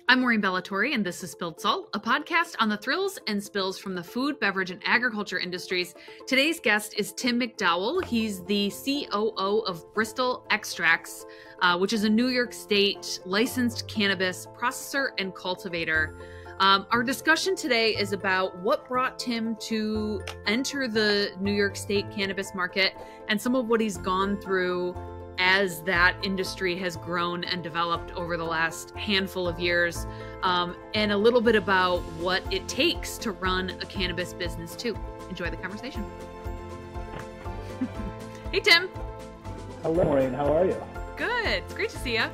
I'm Maureen Ballatori, and this is Spilled Salt, a podcast on the thrills and spills from the food, beverage, and agriculture industries. Today's guest is Tim McDowell. He's the COO of Bristol Extracts, which is a New York State licensed cannabis processor and cultivator. Our discussion today is about what brought Tim to enter the New York State cannabis market and some of what he's gone through as that industry has grown and developed over the last handful of years, and a little bit about what it takes to run a cannabis business too. Enjoy the conversation. Hey, Tim. Hello, Maureen. How are you? Good. It's great to see you.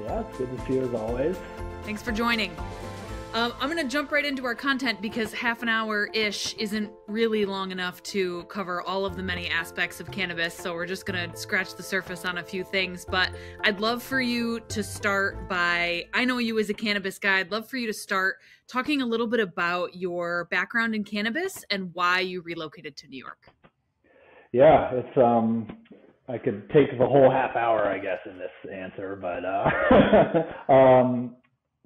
Yeah, it's good to see you as always. Thanks for joining. I'm going to jump right into our content because half an hour-ish isn't really long enough to cover all of the many aspects of cannabis, so we're just going to scratch the surface on a few things. But I'd love for you to start by, I know you as a cannabis guy, I'd love for you to start talking a little bit about your background in cannabis and why you relocated to New York. Yeah, it's I could take the whole half hour, I guess, in this answer, but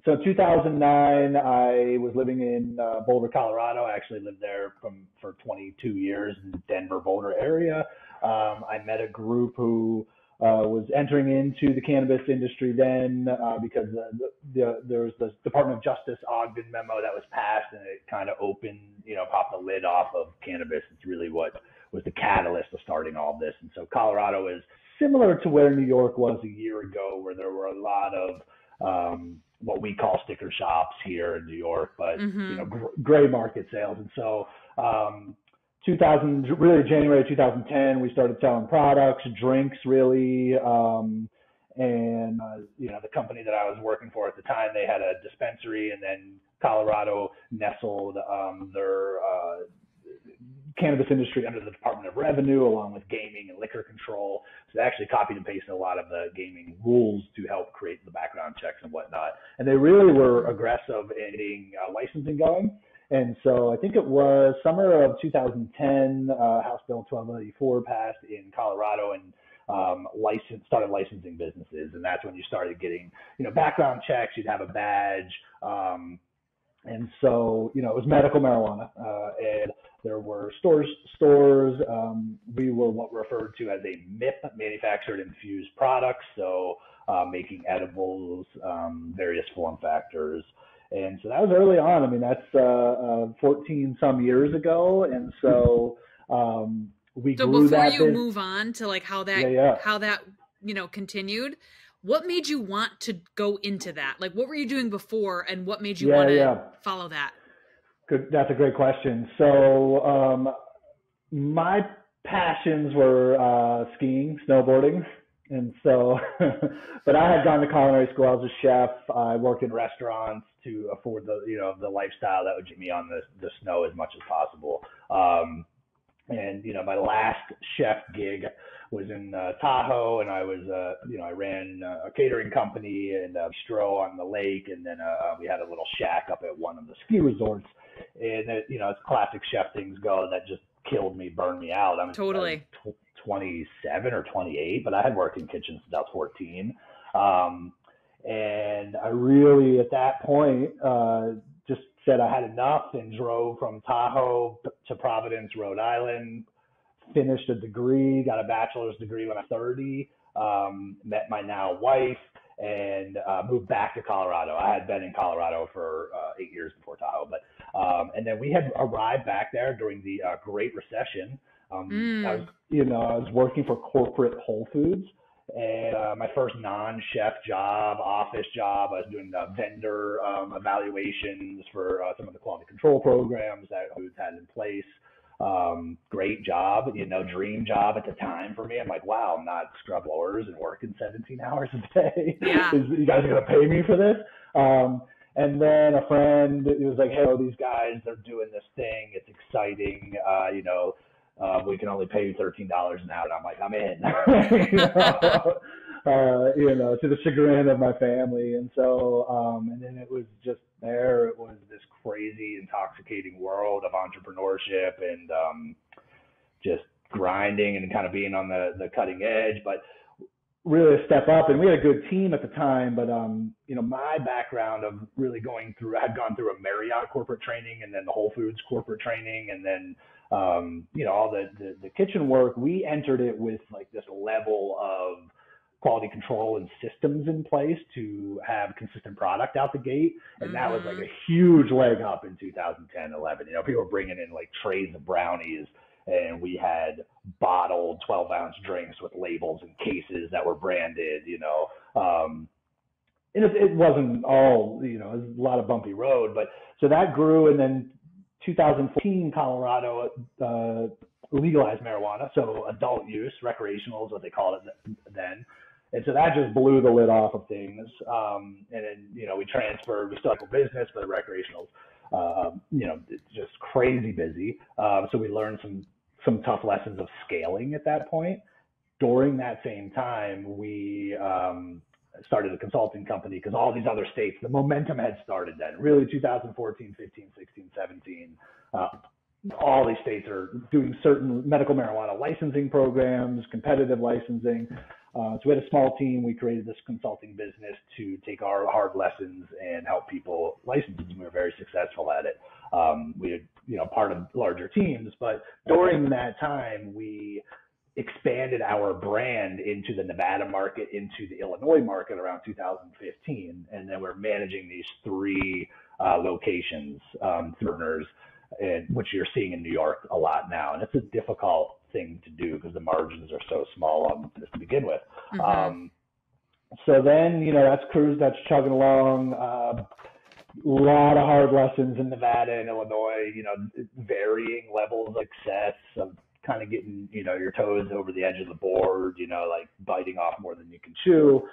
so in 2009, I was living in Boulder, Colorado. I actually lived there for 22 years in the Denver, Boulder area. I met a group who was entering into the cannabis industry then because there was the Department of Justice Ogden memo that was passed, and it kind of opened, popped the lid off of cannabis. It's really what was the catalyst of starting all this. And so Colorado is similar to where New York was a year ago, where there were a lot of what we call sticker shops here in New York, but gray market sales. And so January 2010, we started selling products, drinks really. The company that I was working for at the time, they had a dispensary, and then Colorado nestled their cannabis industry under the Department of Revenue, along with gaming and liquor control. So they actually copied and pasted a lot of the gaming rules to help create the background checks and whatnot. And they really were aggressive in getting licensing going. And so I think it was summer of 2010, House Bill 1284 passed in Colorado, and started licensing businesses. And that's when you started getting, background checks. You'd have a badge. And so, it was medical marijuana, and there were stores. We were what referred to as a MIP, manufactured infused products. So making edibles, various form factors. And so that was early on. I mean, that's 14 some years ago. And so we grew that. So before you move on to like how that continued, what made you want to go into that? Like, what were you doing before, and what made you want to follow that? Good. That's a great question. So my passions were skiing, snowboarding. And so, but I had gone to culinary school. I was a chef. I worked in restaurants to afford the lifestyle that would get me on the snow as much as possible. My last chef gig was in Tahoe, and I was, I ran a catering company and a bistro on the lake, and then we had a little shack up at one of the ski resorts. And as classic chef things go, that just killed me, burned me out. I was 27 or 28, but I had worked in kitchens since I was 14. And I really, at that point, just said I had enough and drove from Tahoe to Providence, Rhode Island, finished a degree, got a bachelor's degree when I was 30, met my now wife, and moved back to Colorado. I had been in Colorado for 8 years before Tahoe, but and then we had arrived back there during the Great Recession. I was working for corporate Whole Foods, and my first non-chef job, office job, I was doing vendor evaluations for some of the quality control programs that Whole Foods had in place. Great job, dream job at the time for me. I'm like, wow, I'm not scrub floors and working 17 hours a day. Yeah. You guys are going to pay me for this? And then a friend, he was like, hey, these guys, they're doing this thing. It's exciting. We can only pay you $13 an hour. And I'm like, I'm in, to the chagrin of my family. And so, and then it was just there. It was this crazy, intoxicating world of entrepreneurship and just grinding and kind of being on the cutting edge. But really a step up, and we had a good team at the time, but my background of really had gone through a Marriott corporate training, and then the Whole Foods corporate training, and then all the kitchen work. We entered it with like this level of quality control and systems in place to have consistent product out the gate, and that was like a huge leg up in 2010, 11. People were bringing in like trays of brownies, and we had bottled 12-ounce drinks with labels and cases that were branded, and it wasn't all, it was a lot of bumpy road, but so that grew. And then 2014, Colorado legalized marijuana, so adult use, recreational is what they called it then. And so that just blew the lid off of things. And then, we transferred, we still have a business, but the recreationals, it's just crazy busy. So we learned some tough lessons of scaling at that point. During that same time, we started a consulting company because all these other states, the momentum had started then. Really 2014, 15, 16, 17, all these states are doing certain medical marijuana licensing programs, competitive licensing. So we had a small team. We created this consulting business to take our hard lessons and help people license, and we were very successful at it. We had, part of larger teams, but during that time, we expanded our brand into the Nevada market, into the Illinois market around 2015, and then we're managing these 3 locations, which you're seeing in New York a lot now, and it's a difficult thing to do because the margins are so small on this to begin with. So then, that's chugging along. A lot of hard lessons in Nevada and Illinois, varying levels of success of kind of getting, your toes over the edge of the board, like biting off more than you can chew.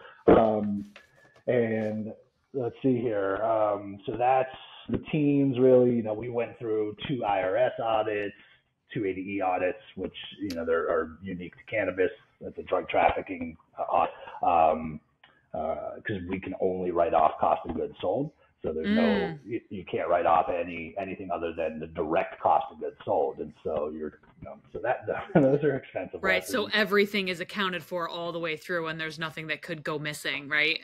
And let's see here. So that's the teams really, we went through 2 IRS audits, 280E audits, which, there are unique to cannabis. That's a drug trafficking audit, because we can only write off cost of goods sold. So there's you can't write off anything other than the direct cost of goods sold. And so those are expensive. Right. So everything is accounted for all the way through, and there's nothing that could go missing, right?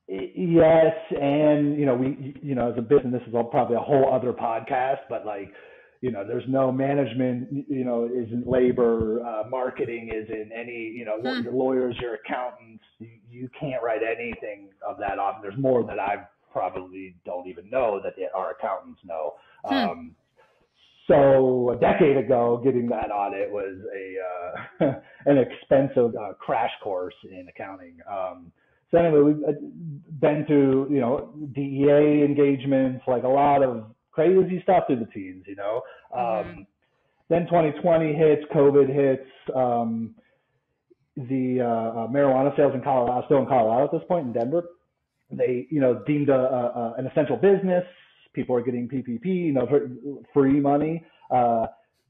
Yes. And, we, as a business, this is probably a whole other podcast, but like, there's no management, isn't labor, marketing isn't any, your lawyers, your accountants, you can't write anything of that off. There's more that I probably don't even know that our accountants know. So a decade ago, getting that audit was an expensive crash course in accounting. So anyway, we've been to, DEA engagements, like a lot of crazy stuff through the teens, Then 2020 hits, COVID hits, the marijuana sales in Colorado, still in Colorado at this point, in Denver, they, deemed an essential business. People are getting PPP, free money.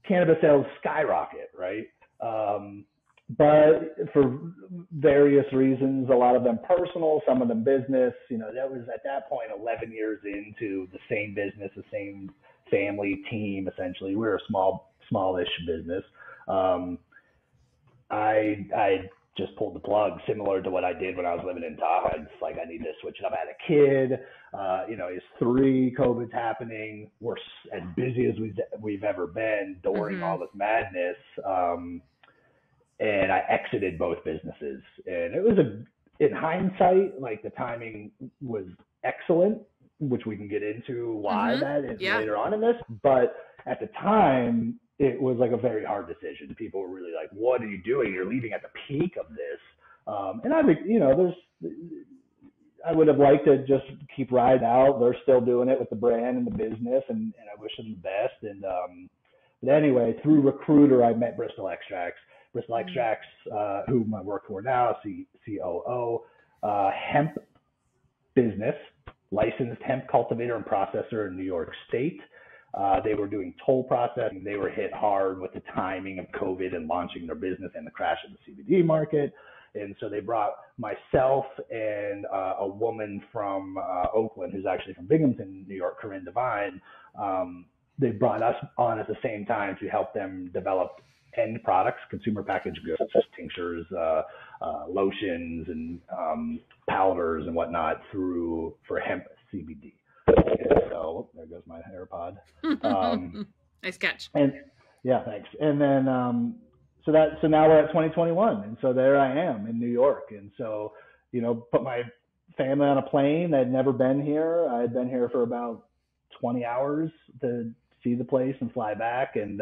Cannabis sales skyrocket, right? But for various reasons, a lot of them personal, some of them business, that was at that point 11 years into the same business, the same family team, essentially. We were a smallish business. I just pulled the plug, similar to what I did when I was living in Tahoe. It's like, I need to switch it up. I had a kid, it's 3, COVID's happening. We're as busy as we've ever been during all this madness. And I exited both businesses, and it was in hindsight, like the timing was excellent, which we can get into why that is later on in this. But at the time, it was like a very hard decision. People were really like, what are you doing? You're leaving at the peak of this. And I think, I would have liked to just keep riding out. They're still doing it with the brand and the business, and I wish them the best. And but anyway, through Recruiter, I met Bristol Extracts. Bristol Extracts, whom I work for now, COO, hemp business, licensed hemp cultivator and processor in New York State. They were doing toll processing. They were hit hard with the timing of COVID and launching their business and the crash of the CBD market. And so they brought myself and a woman from Oakland, who's actually from Binghamton, New York, Corinne Devine. They brought us on at the same time to help them develop end products, consumer packaged goods, such as tinctures, lotions, and powders and whatnot for hemp CBD. And so there goes my AirPod. Nice catch. And yeah, thanks. And then so now we're at 2021, and so there I am in New York, and so put my family on a plane. I'd never been here. I had been here for about 20 hours to see the place and fly back, and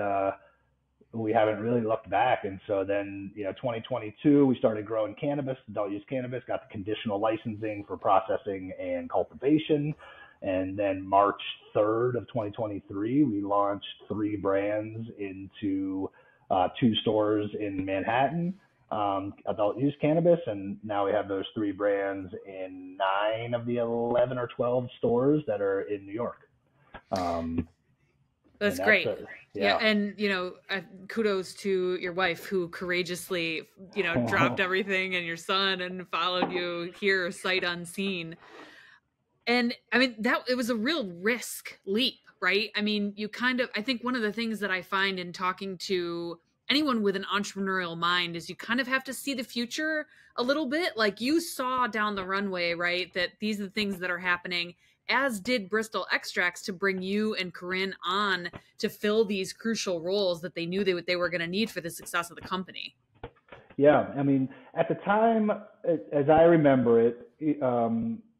we haven't really looked back. And so then 2022 we started growing cannabis, adult use cannabis, got the conditional licensing for processing and cultivation. And then March 3rd of 2023, we launched 3 brands into 2 stores in Manhattan, adult use cannabis. And now we have those 3 brands in 9 of the 11 or 12 stores that are in New York. That's great. Yeah. And, kudos to your wife who courageously, dropped everything and your son and followed you here sight unseen. And I mean, it was a real risk leap, right? I mean, I think one of the things that I find in talking to anyone with an entrepreneurial mind is you kind of have to see the future a little bit. Like you saw down the runway, right? That these are the things that are happening, as did Bristol Extracts, to bring you and Corinne on to fill these crucial roles that they knew they were going to need for the success of the company. Yeah. I mean, at the time, as I remember it,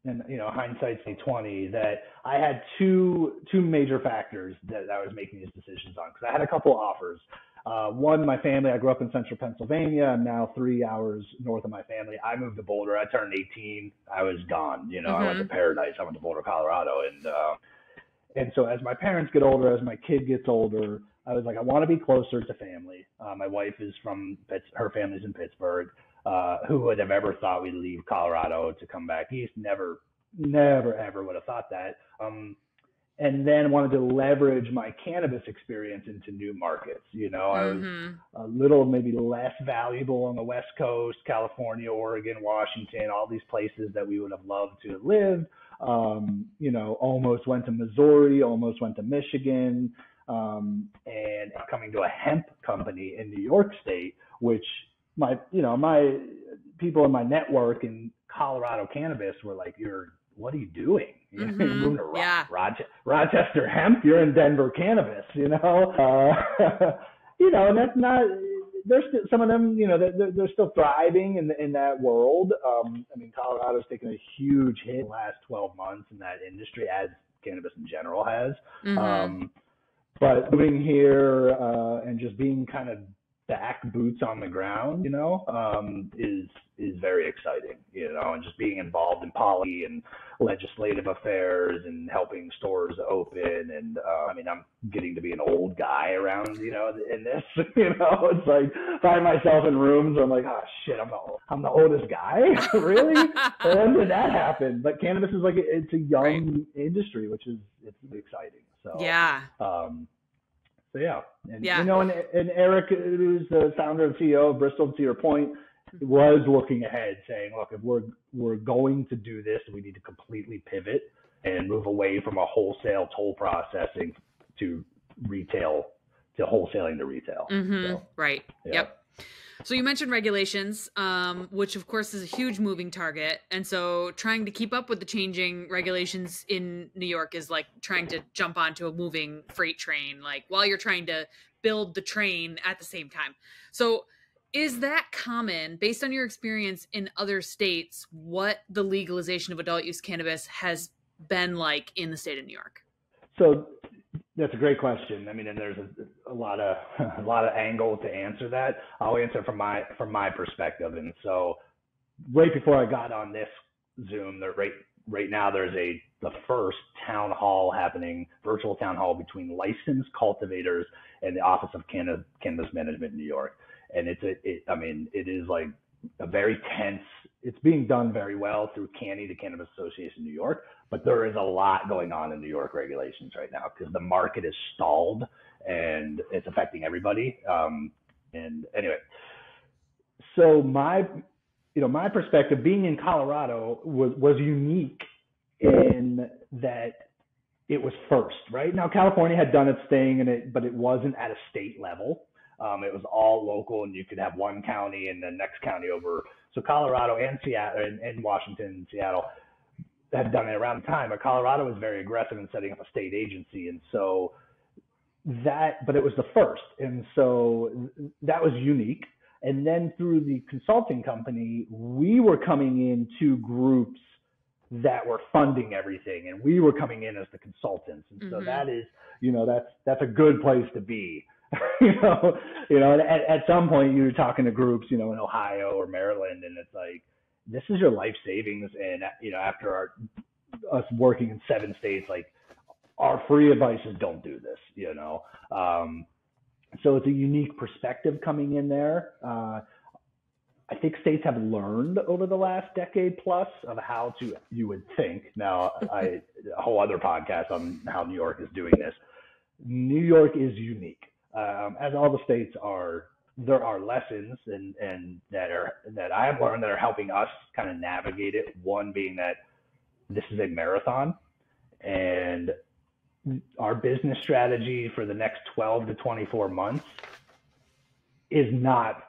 and hindsight's 2020, that I had two major factors that I was making these decisions on, because I had a couple offers. One, my family, I grew up in central Pennsylvania. I'm now 3 hours north of my family. I moved to Boulder. I turned 18. I was gone. I went to Paradise. I went to Boulder, Colorado. And so as my parents get older, as my kid gets older, I was like, I want to be closer to family. My wife is from her family's in Pittsburgh. Who would have ever thought we'd leave Colorado to come back east? Never, ever would have thought that. And then wanted to leverage my cannabis experience into new markets. I was a little maybe less valuable on the West Coast, California, Oregon, Washington, all these places that we would have loved to have lived. Almost went to Missouri, almost went to Michigan, and coming to a hemp company in New York State, which my people in my network in Colorado cannabis were like, what are you doing? You're moving to Rochester hemp, you're in Denver cannabis, and that's not, there's still, some of them, they're still thriving in that world. I mean, Colorado's taken a huge hit in the last 12 months in that industry, as cannabis in general has. But moving here and just being kind of back boots on the ground, is very exciting, and just being involved in policy and legislative affairs and helping stores open. And I mean, I'm getting to be an old guy around, in this, it's like find myself in rooms where I'm like, oh shit, I'm the oldest guy. Really? When did that happen? But cannabis is it's a young industry, which is, it's exciting. So yeah. So yeah, and and Eric, who's the founder and CEO of Bristol, to your point, was looking ahead, saying, look, if we're going to do this, we need to completely pivot and move away from a wholesale toll processing to retail, to wholesaling to retail. So, right. Yeah. Yep. So you mentioned regulations, which of course is a huge moving target. And so trying to keep up with the changing regulations in New York is like trying to jump onto a moving freight train, like while you're trying to build the train at the same time. So is that common, based on your experience in other states, what the legalization of adult use cannabis has been like in the state of New York? So that's a great question. I mean, and there's a lot of angle to answer that. I'll answer from my perspective. And so, right before I got on this Zoom, right now there's the first town hall happening, virtual town hall between licensed cultivators and the Office of Cannabis Management in New York. And it is like a very tense. It's being done very well through CANI, the Cannabis Association of New York, but there is a lot going on in New York regulations right now because the market is stalled and it's affecting everybody. And anyway, so my perspective, being in Colorado, was unique in that it was first. Right now, California had done its thing, but it wasn't at a state level. It was all local, and you could have one county and the next county over. So Colorado and Seattle and Washington and Seattle had done it around the time, but Colorado was very aggressive in setting up a state agency. And so but it was the first. And so that was unique. And then through the consulting company, we were coming into groups that were funding everything, and we were coming in as the consultants. And so that is, that's a good place to be. At some point you're talking to groups, in Ohio or Maryland, and it's like, this is your life savings. And, after us working in 7 states, like, our free advice is don't do this, So it's a unique perspective coming in there. I think states have learned over the last decade plus of how to, you would think. Now, a whole other podcast on how New York is doing this. New York is unique. As all the states are, there are lessons and that I have learned that are helping us kind of navigate it. One being that this is a marathon, and our business strategy for the next 12 to 24 months is not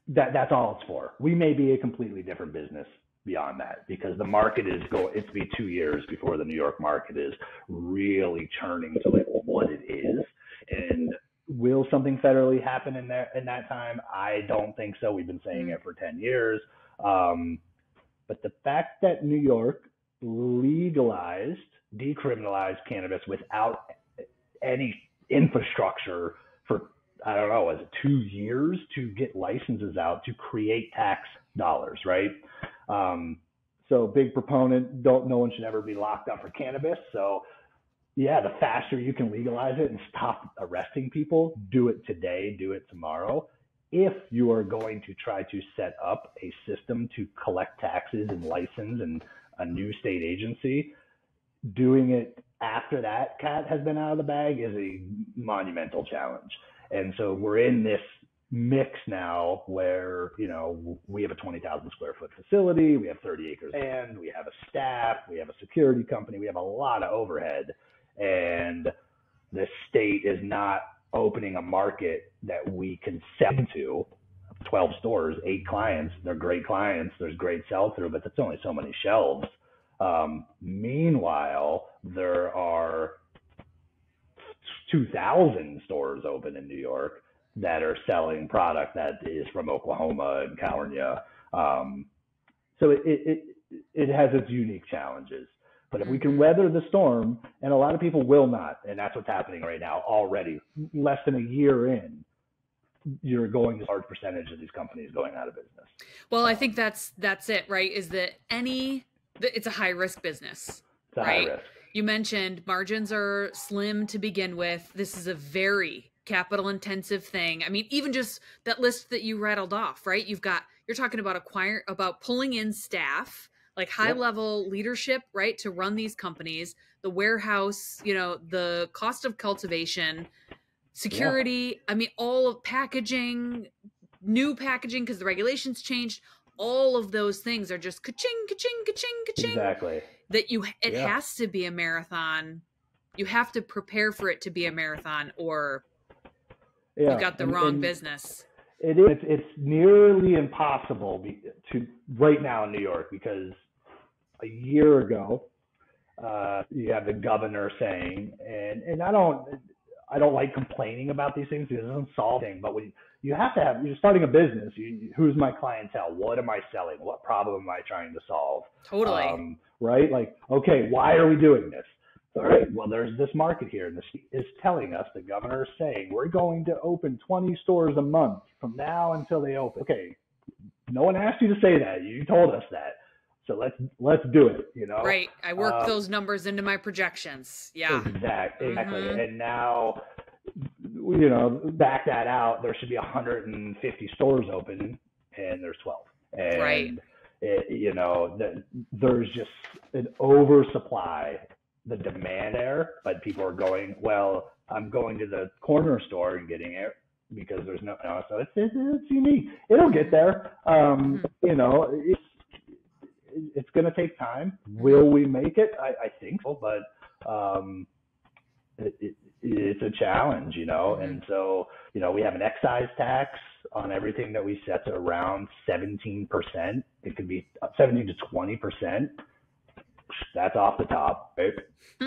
that's all it's for. We may be a completely different business beyond that, because the market it's be 2 years before the New York market is really churning to like what it is. And will something federally happen in that time? I don't think so. We've been saying it for 10 years. But the fact that New York decriminalized cannabis without any infrastructure for, I don't know, is it 2 years to get licenses out to create tax dollars, right? So big proponent, no one should ever be locked up for cannabis. So yeah, the faster you can legalize it and stop arresting people, do it today, do it tomorrow. If you are going to try to set up a system to collect taxes and license and a new state agency, doing it after that cat has been out of the bag is a monumental challenge. And so we're in this mix now where, we have a 20,000 square foot facility, we have 30 acres of land, we have a staff, we have a security company, we have a lot of overhead, and the state is not opening a market that we can sell to. 12 stores, 8 clients, they're great clients, there's great sell-through, but that's only so many shelves. Meanwhile, there are 2,000 stores open in New York that are selling product that is from Oklahoma and California. So it has its unique challenges. But if we can weather the storm, and a lot of people will not, and that's what's happening right now already, less than a year in, you're going to a large percentage of these companies going out of business. Well, I think that's it, right? Is that it's a high risk business, it's right? High risk. You mentioned margins are slim to begin with. This is a very capital intensive thing. I mean, even just that list that you rattled off, right? You're talking about pulling in staff, like high level leadership, right? To run these companies, the warehouse, the cost of cultivation, security. I mean, all of packaging, new packaging, because the regulations changed. All of those things are just ka-ching, ka-ching, ka-ching, ka-ching. Exactly. It has to be a marathon. You have to prepare for it to be a marathon, or you got the wrong business. It is. It's nearly impossible to right now in New York, because a year ago, you have the governor saying, and I don't like complaining about these things because it doesn't solve anything, but when you're starting a business, who's my clientele? What am I selling? What problem am I trying to solve? Totally. Right? Like, okay, why are we doing this? All right, well, there's this market here, and this is telling us, the governor is saying, we're going to open 20 stores a month from now until they open. Okay, no one asked you to say that. You told us that. So let's do it, Right. I worked those numbers into my projections. Yeah. Exactly. Mm-hmm. And now, back that out, there should be 150 stores open, and there's 12. And, right. There's just an oversupply, the demand there, but people are going, well, I'm going to the corner store and getting it because there's so it's unique. It'll get there. It's going to take time. Will we make it? I think so, but it's a challenge, and so, we have an excise tax on everything that we set to around 17%. It could be 17 to 20%. That's off the top, right?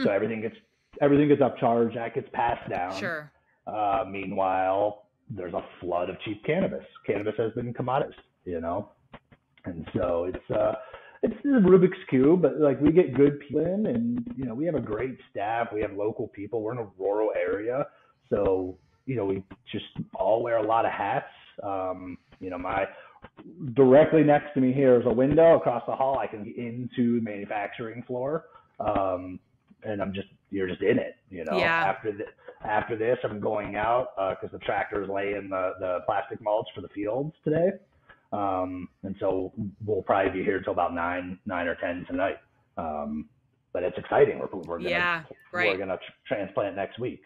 So everything gets upcharged, that gets passed down. Sure. Meanwhile, there's a flood of cheap cannabis. Cannabis has been commoditized, and so it's the Rubik's Cube, but like we get good people in, and we have a great staff. We have local people. We're in a rural area, so we just all wear a lot of hats. My directly next to me here is a window across the hall. I can get into the manufacturing floor, and you're just in it. Yeah. After this, I'm going out because the tractor's laying the plastic mulch for the fields today. And so we'll probably be here till about 9 or 10 tonight. But it's exciting. We're gonna transplant next week.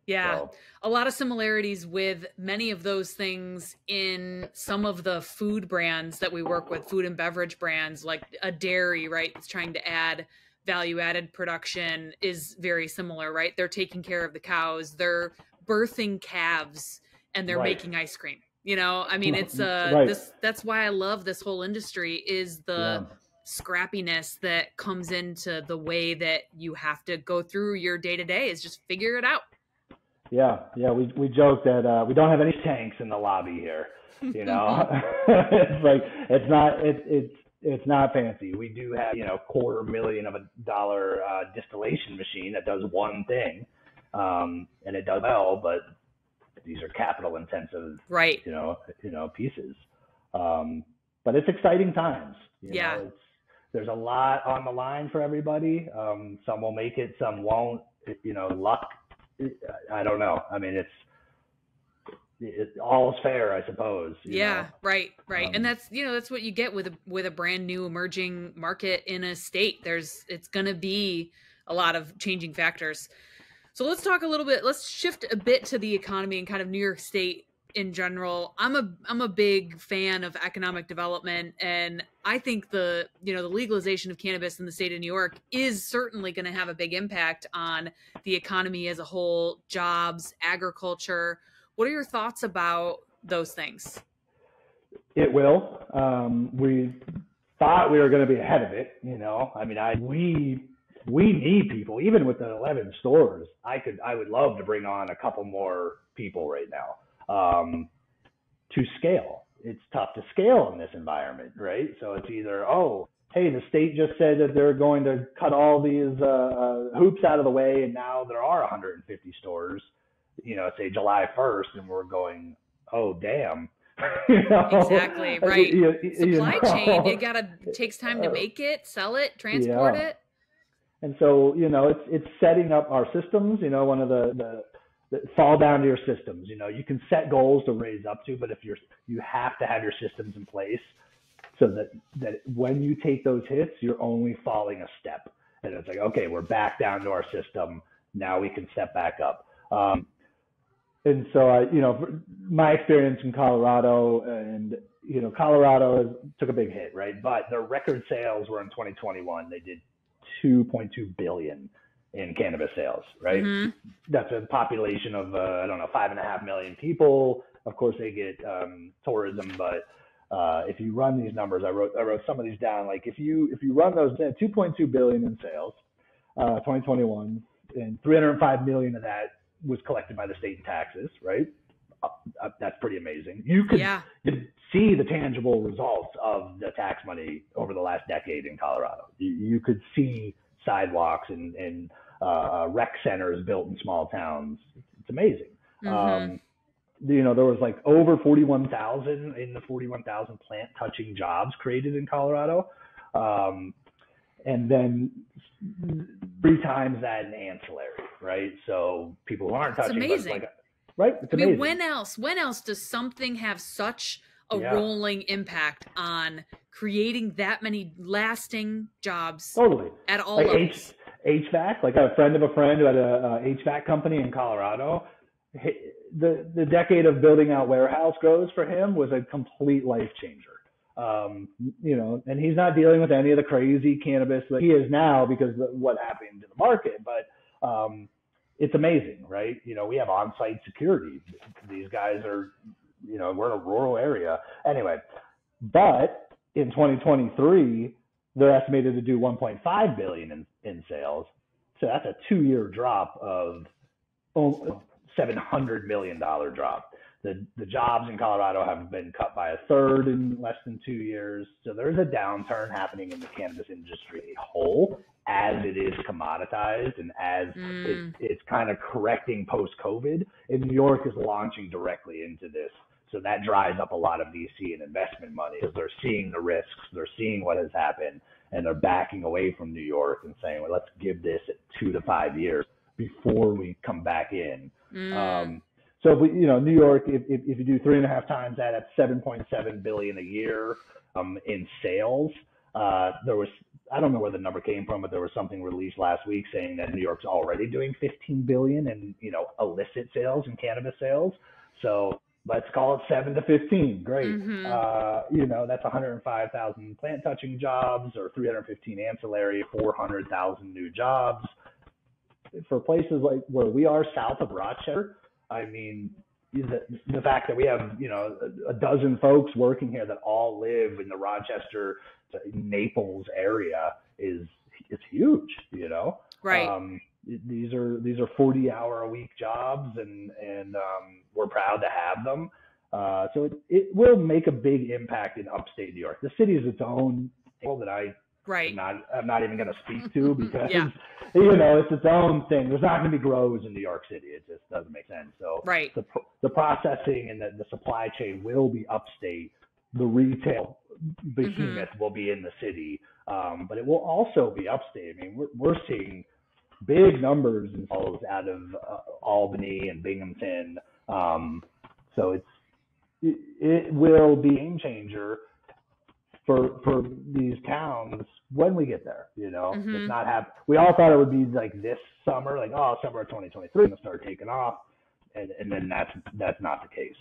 Yeah. So. A lot of similarities with many of those things in some of the food brands that we work with, food and beverage brands, like a dairy, right? It's trying to add value-added production is very similar, right? They're taking care of the cows, they're birthing calves, and they're making ice cream. It's that's why I love this whole industry is the scrappiness that comes into the way that you have to go through your day-to-day is just figure it out. Yeah. We joke that we don't have any tanks in the lobby here. It's like it's not fancy. We do have $250,000 distillation machine that does one thing, and it does well, but these are capital intensive, right? Pieces. But it's exciting times. There's a lot on the line for everybody. Some will make it, some won't. Luck. I don't know. I mean, all is fair, I suppose. Right. And that's what you get with a brand new emerging market in a state. It's going to be a lot of changing factors. So let's talk let's shift a bit to the economy and kind of New York State in general. I'm a big fan of economic development, and I think the legalization of cannabis in the state of New York is certainly going to have a big impact on the economy as a whole, jobs, agriculture. What are your thoughts about those things? It will. We thought we were going to be ahead of it. We need people, even with the 11 stores. I would love to bring on a couple more people right now to scale. It's tough to scale in this environment, right? So it's either, hey, the state just said that they're going to cut all these hoops out of the way, and now there are 150 stores, say July 1st, and we're going, oh, damn. Exactly, right. Supply chain, it takes time to make it, sell it, transport it. And so, it's setting up our systems, one of the fall down to your systems. You can set goals to raise up to, but if you have to have your systems in place so that when you take those hits, you're only falling a step. And it's like, okay, we're back down to our system. Now we can step back up. And so, my experience in Colorado Colorado took a big hit, right? But their record sales were in 2021. They did $2.2 billion in cannabis sales, right? Mm-hmm. That's a population of 5.5 million people. Of course, they get tourism, but if you run these numbers, I wrote some of these down. Like if you run those, 2.2 billion in sales, 2021, and 305 million of that was collected by the state in taxes, right? That's pretty amazing. You could see the tangible results of the tax money over the last decade in Colorado. You could see sidewalks and rec centers built in small towns. It's amazing. Mm-hmm. There was like over 41,000 plant touching jobs created in Colorado. And then 3 times that in ancillary, right? So people who aren't touching, amazing. Right? It's amazing. When else does something have such a rolling impact on creating that many lasting jobs? Totally. At all levels? HVAC, like a friend of a friend who had a HVAC company in Colorado. The decade of building out warehouse grows for him was a complete life changer. And he's not dealing with any of the crazy cannabis that he is now because of what happened to the market. But it's amazing, right? We have on-site security. These guys are, we're in a rural area. Anyway, but in 2023, they're estimated to do 1.5 billion in sales. So that's a 2-year drop of $700 million drop. The jobs in Colorado have been cut by a third in less than 2 years. So there's a downturn happening in the cannabis industry as a whole, as it is commoditized and as it's kind of correcting post-COVID. And New York is launching directly into this. So that dries up a lot of VC and investment money because they're seeing the risks, they're seeing what has happened, and they're backing away from New York and saying, well, let's give this 2 to 5 years before we come back in. So, New York, if you do 3.5 times that, that's $7.7 billion a year in sales. There was, I don't know where the number came from, but there was something released last week saying that New York's already doing $15 billion in, illicit sales and cannabis sales. So let's call it 7 to 15. Great. That's 105,000 plant touching jobs or 315 ancillary, 400,000 new jobs. For places like where we are south of Rochester, I mean, the fact that we have, a dozen folks working here that all live in the Rochester, Naples area it's huge, Right. These are 40-hour-a-week jobs, and we're proud to have them. So it will make a big impact in upstate New York. The city is its own thing that I'm not even going to speak to because it's its own thing. There's not going to be grows in New York City. It just doesn't make sense. So the processing and the supply chain will be upstate. The retail behemoth will be in the city, but it will also be upstate. I mean, we're seeing big numbers in sales out of Albany and Binghamton. So it will be a game changer for these towns when we get there. It's not we all thought it would be like this summer, like summer of 2023 and start taking off, and then that's not the case.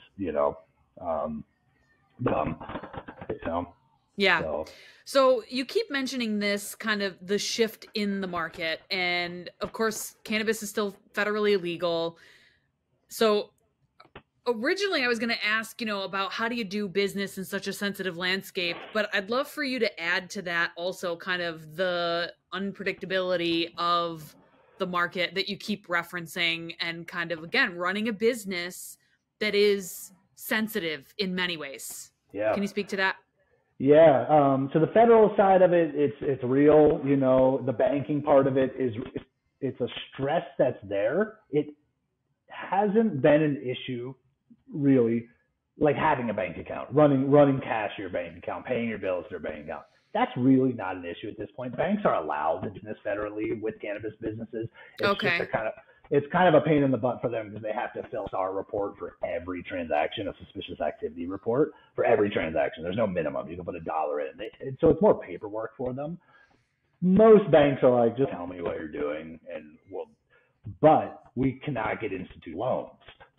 Yeah. So you keep mentioning this kind of the shift in the market, and of course, cannabis is still federally illegal. So originally I was going to ask, about how do you do business in such a sensitive landscape, but I'd love for you to add to that also kind of the unpredictability of the market that you keep referencing and kind of, again, running a business that is sensitive in many ways. Yeah. Can you speak to that? Yeah. So the federal side of it, it's real. The banking part of it it's a stress that's there. It hasn't been an issue really, like having a bank account, running cash to your bank account, paying your bills to your bank account. That's really not an issue at this point. Banks are allowed to do this federally with cannabis businesses. It's kind of a pain in the butt for them because they have to fill a STAR report for every transaction, a suspicious activity report for every transaction. There's no minimum. You can put $1 in. So it's more paperwork for them. Most banks are like, just tell me what you're doing but we cannot get institute loans.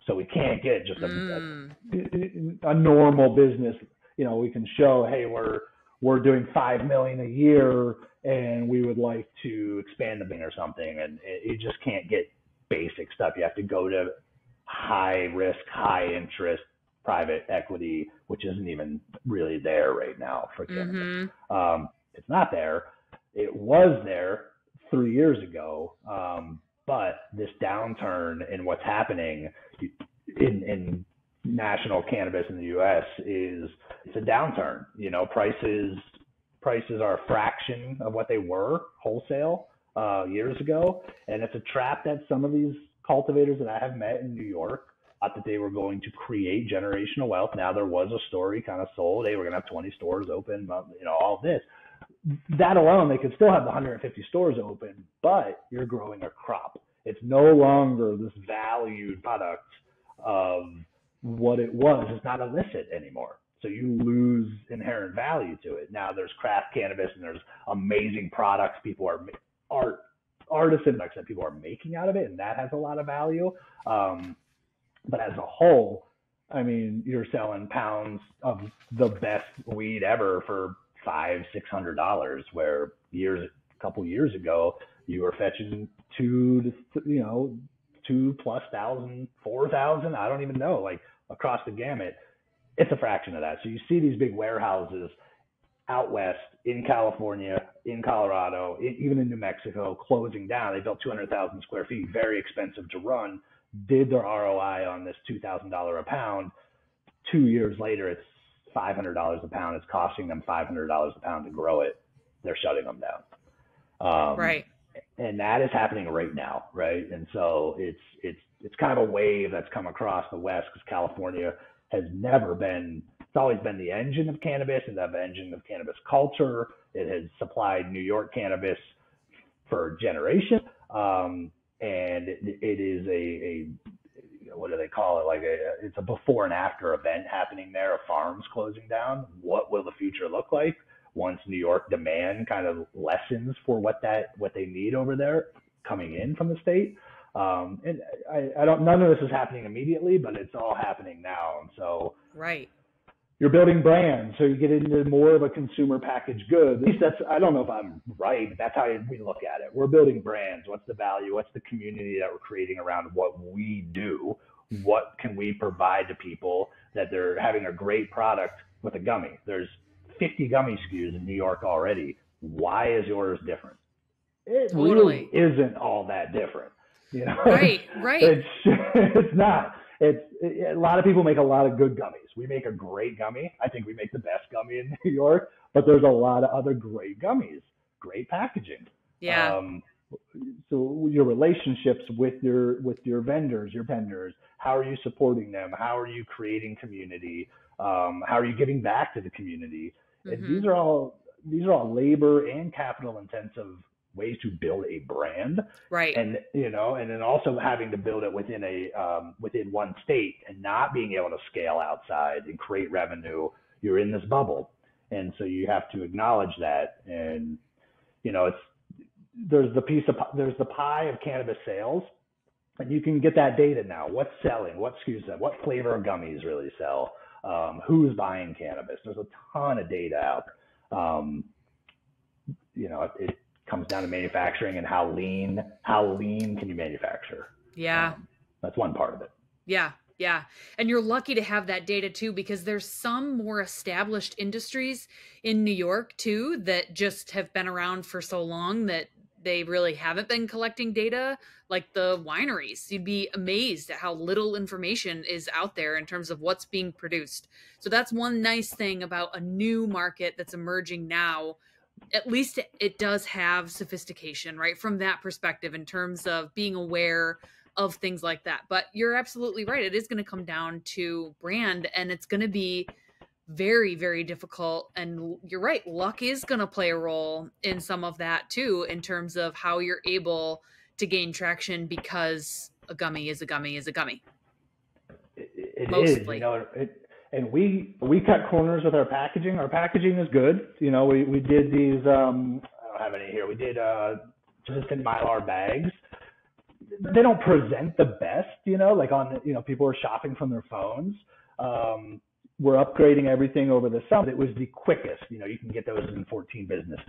So we can't get just a normal business. We can show, hey, we're doing $5 million a year and we would like to expand the thing or something. And you just can't get basic stuff. You have to go to high risk, high interest private equity, which isn't even really there right now for cannabis. It's not there. It was there 3 years ago. But this downturn in what's happening in national cannabis in the U.S. it's a downturn. Prices are a fraction of what they were wholesale years ago, and it's a trap that some of these cultivators that I have met in New York thought that they were going to create generational wealth. Now there was a story kind of sold, hey, we're going to have 20 stores open, all this. That alone, they could still have the 150 stores open, but you're growing a crop. It's no longer this valued product of what it was. It's not illicit anymore. So you lose inherent value to it. Now there's craft cannabis and there's amazing products. People are artisan products that people are making out of it, and that has a lot of value. But as a whole, I mean, you're selling pounds of the best weed ever for $500-$600, where a couple years ago you were fetching $200 to 2,000+, 4,000, I don't even know, like across the gamut. It's a fraction of that. So you see these big warehouses out west in California, in Colorado, even in New Mexico, closing down. They built 200,000 square feet, very expensive to run, did their ROI on this $2,000 a pound. 2 years later, it's $500 a pound. It's costing them $500 a pound to grow it. They're shutting them down. Right. And that is happening right now, right? And so it's kind of a wave that's come across the West, because California has never been, it's always been the engine of cannabis and the engine of cannabis culture. It has supplied New York cannabis for generations. And it is a what do they call it? Like it's a before and after event happening there of farms closing down. What will the future look like once New York demand kind of lessens for what they need over there coming in from the state? And I don't, none of this is happening immediately, but it's all happening now. And so right. You're building brands, so you get into more of a consumer packaged good. At least that's, I don't know if I'm right, but that's how we look at it. We're building brands. What's the value? What's the community that we're creating around what we do? What can we provide to people that they're having a great product with a gummy? There's 50 gummy SKUs in New York already. Why is yours different? It Totally. really isn't all that different. You know? Right. It's not. A lot of people make a lot of good gummies. We make a great gummy. I think we make the best gummy in New York, but there's a lot of other great gummies, great packaging. Yeah. So your relationships with your vendors, your vendors, how are you supporting them? How are you creating community? How are you giving back to the community? And these are all labor and capital intensive ways to build a brand, right? And and then also having to build it within one state and not being able to scale outside and create revenue. You're in this bubble, and so you have to acknowledge that. And there's the pie of cannabis sales, and you can get that data now. What's selling? What SKUs? What flavor of gummies really sell? Who's buying cannabis? There's a ton of data out there. It comes down to manufacturing and how lean can you manufacture. Yeah. That's one part of it. Yeah. Yeah. And you're lucky to have that data too, because there's some more established industries in New York too, that just have been around for so long that they really haven't been collecting data, like the wineries. You'd be amazed at how little information is out there in terms of what's being produced. So that's one nice thing about a new market that's emerging now. At least it does have sophistication, right? From that perspective, in terms of being aware of things like that. But you're absolutely right. It is going to come down to brand, and it's going to be very, very difficult. And you're right. Luck is going to play a role in some of that too, in terms of how you're able to gain traction, because a gummy is a gummy is a gummy. It Mostly. is, and we cut corners with our packaging. Our packaging is good. We did these, I don't have any here. We did just in Mylar bags. They don't present the best, like on, people are shopping from their phones. We're upgrading everything over the summer. It was the quickest, you can get those in 14 business.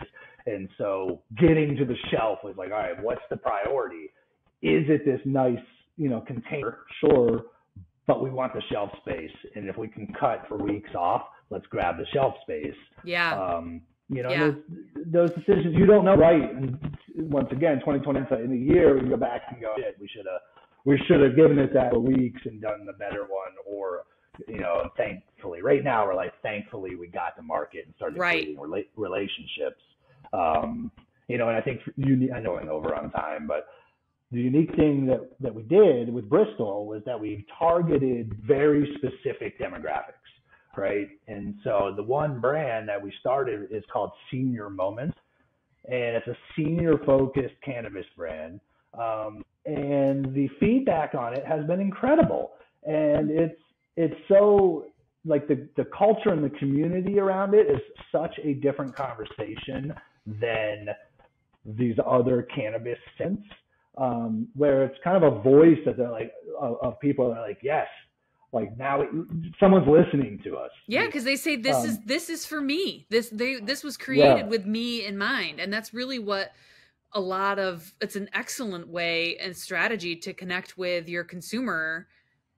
And so getting to the shelf was like, all right, what's the priority? Is it this nice, container? Sure. But we want the shelf space. And if we can cut for weeks off, let's grab the shelf space. Yeah. Those decisions, you don't know, right? And once again, 2020, in a year, we can go back and go, shit, we should have given it that for weeks and done the better one. Or, thankfully, right now, we're like, thankfully, we got to market and started creating relationships. And I think I know I'm over on time, but the unique thing that we did with Bristol was that we targeted very specific demographics, right? And so the one brand that we started is called Senior Moments, and it's a senior-focused cannabis brand. And the feedback on it has been incredible. And it's so, like, the culture and the community around it is such a different conversation than these other cannabis scents. Where it's kind of a voice that they're like, of people that are like, yes, like now someone's listening to us. Yeah, because they say this is for me. This was created with me in mind, and that's really what it's an excellent way and strategy to connect with your consumer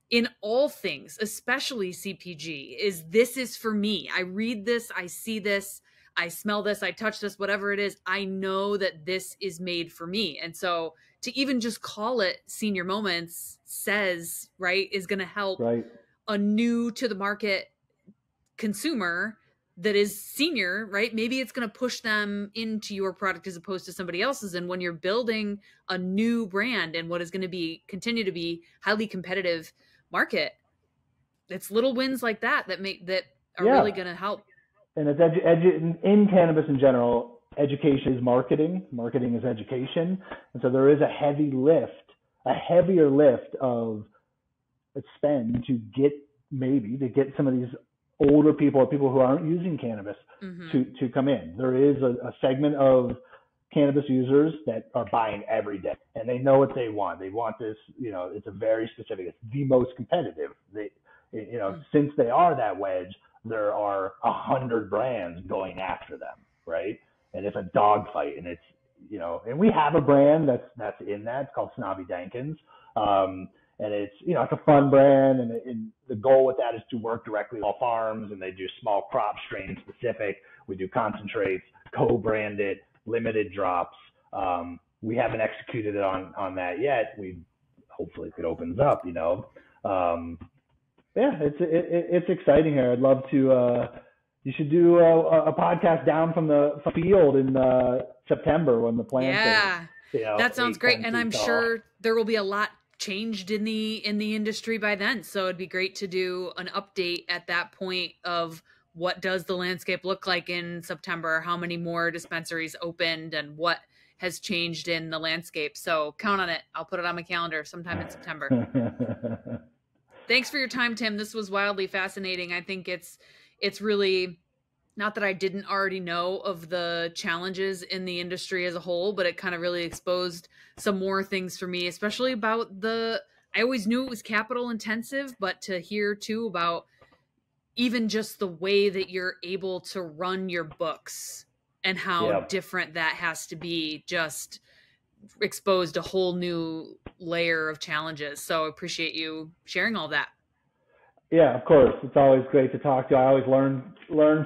in all things, especially CPG. This is for me. I read this, I see this, I smell this, I touch this, whatever it is. I know that this is made for me. And so to even just call it Senior Moments is going to help a new to the market consumer that is senior, right? Maybe it's going to push them into your product as opposed to somebody else's. And when you're building a new brand and what is going to continue to be highly competitive market, it's little wins like that are really going to help. And it's in cannabis in general, education is marketing. Marketing is education. And so there is a heavier lift of spend to get some of these older people or people who aren't using cannabis to come in. There is a segment of cannabis users that are buying every day, and they know what they want. They want this, it's a very specific, it's the most competitive. Since they are that wedge, there are 100 brands going after them, right? And it's a dogfight, and it's, and we have a brand that's in that. It's called Snobby Dankins. And it's, it's a fun brand, and the goal with that is to work directly with all farms, and they do small crop strain specific. We do concentrates, co-branded, limited drops. We haven't executed it on that yet. Hopefully if it opens up, it's exciting here. I'd love to, you should do a podcast down from the field in September when the plants are, that sounds great. And I'm sure there will be a lot changed in the industry by then. So it'd be great to do an update at that point of what does the landscape look like in September, how many more dispensaries opened, and what has changed in the landscape. So count on it. I'll put it on my calendar sometime in September. Thanks for your time, Tim. This was wildly fascinating. I think it's really, not that I didn't already know of the challenges in the industry as a whole, but it kind of really exposed some more things for me, especially about I always knew it was capital intensive, but to hear too about even just the way that you're able to run your books and how different that has to be, just exposed a whole new layer of challenges. So I appreciate you sharing all that. Yeah, of course. It's always great to talk to you. I always learn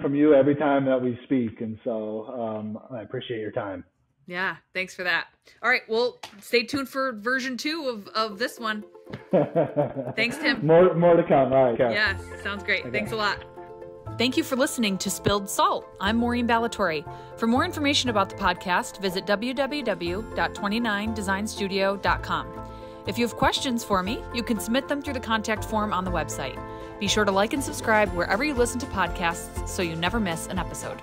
from you every time that we speak. And so I appreciate your time. Yeah, thanks for that. All right, well, stay tuned for version 2 of this one. Thanks, Tim. More to come. All right. Yes, sounds great. Okay. Thanks a lot. Thank you for listening to Spilled Salt. I'm Maureen Ballatori. For more information about the podcast, visit www.29designstudio.com. If you have questions for me, you can submit them through the contact form on the website. Be sure to like and subscribe wherever you listen to podcasts so you never miss an episode.